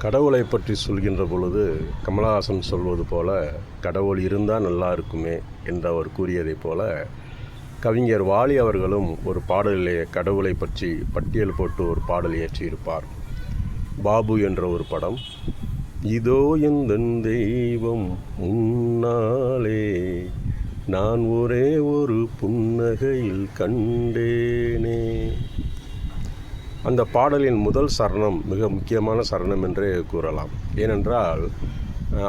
கடவுளை பற்றி சொல்கின்ற பொழுது கமலஹாசன் சொல்வது போல கடவுள் இருந்தால் நல்லா இருக்குமே என்று அவர் கூறியதைப் போல கவிஞர் வாலி அவர்களும் ஒரு பாடலிலே கடவுளை பற்றி பட்டியல் போட்டு ஒரு பாடல் இயற்றியிருப்பார். பாபு என்ற ஒரு படம். இதோ எந்தன் தெய்வம் முன்னாலே நான் ஒரே ஒரு புன்னகையில் கண்டேனே. அந்த பாடலின் முதல் சரணம் மிக முக்கியமான சரணம் என்றே கூறலாம். ஏனென்றால்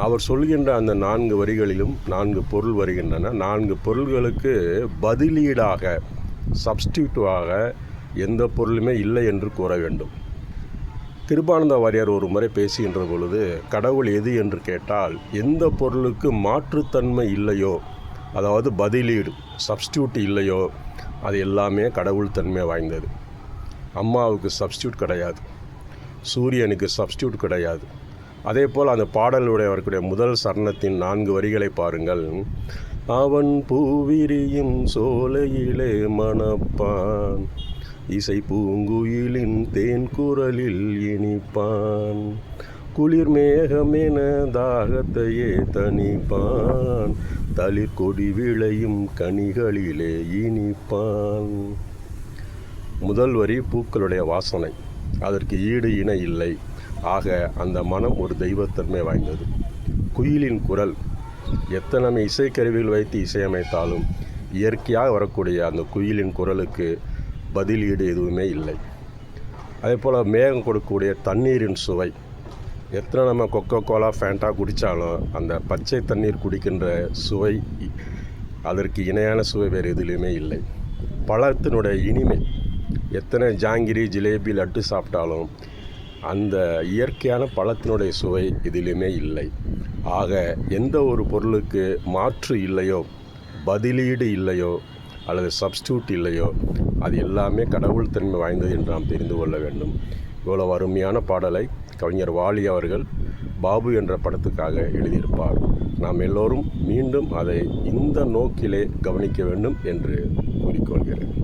அவர் சொல்கின்ற அந்த 4 வரிகளிலும் 4 பொருள் வருகின்றன. 4 பொருள்களுக்கு பதிலீடாக சப்ஸ்டியூட்டாக எந்த பொருளுமே இல்லை என்று கூற வேண்டும். கிருபானந்த வாரியார் ஒரு முறை பேசுகின்ற பொழுது கடவுள் எது என்று கேட்டால் எந்த பொருளுக்கு மாற்றுத்தன்மை இல்லையோ, அதாவது பதிலீடு சப்ஸ்டியூட் இல்லையோ, அது எல்லாமே கடவுள் தன்மை வாய்ந்தது. அம்மாவுக்கு சப்ஸ்டியூட் கிடையாது, சூரியனுக்கு சப்ஸ்டியூட் கிடையாது. அதே போல் அந்த பாடலுடைய முதல் சரணத்தின் 4 வரிகளை பாருங்கள். அவன் பூவிரியும் சோலையிலே மணப்பான், இசை பூங்குயிலின் தேன் குரலில் இனிப்பான், குளிர் மேகமென தாகத்தையே தணிப்பான், தளிர் கொடி விளையும் கனிகளிலே இனிப்பான். முதல் வரி பூக்களுடைய வாசனை, அதற்கு ஈடு இணை இல்லை. ஆக அந்த மனம் ஒரு தெய்வத்தன்மை வாய்ந்தது. குயிலின் குரல், எத்தனை இசைக்கருவிகள் வைத்து இசையமைத்தாலும் இயற்கையாக வரக்கூடிய அந்த குயிலின் குரலுக்கு பதிலீடு எதுவுமே இல்லை. அதே போல் மேகம் கொடுக்கக்கூடிய தண்ணீரின் சுவை, எத்தனை நம்ம கொக்கோ கோலா ஃபேண்டா குடித்தாலும் அந்த பச்சை தண்ணீர் குடிக்கின்ற சுவை, அதற்கு இணையான சுவை வேறு எதுலேயுமே இல்லை. பழத்தினுடைய இனிமை, எத்தனை ஜாங்கிரி ஜிலேபி லட்டு சாப்பிட்டாலும் அந்த இயற்கையான பழத்தினுடைய சுவை எதிலுமே இல்லை. ஆக எந்த ஒரு பொருளுக்கு மாற்று இல்லையோ, பதிலீடு இல்லையோ, அல்லது சப்ஸ்டியூட் இல்லையோ, அது எல்லாமே கடவுள் தன்மை வாய்ந்தது என்று நாம் தெரிந்து கொள்ள வேண்டும். இவ்வளவு அருமையான பாடலை கவிஞர் வாலி அவர்கள் பாபு என்ற படத்துக்காக எழுதியிருப்பார். நாம் எல்லோரும் மீண்டும் அதை இந்த நோக்கிலே கவனிக்க வேண்டும் என்று கூறிக்கொள்கிறேன்.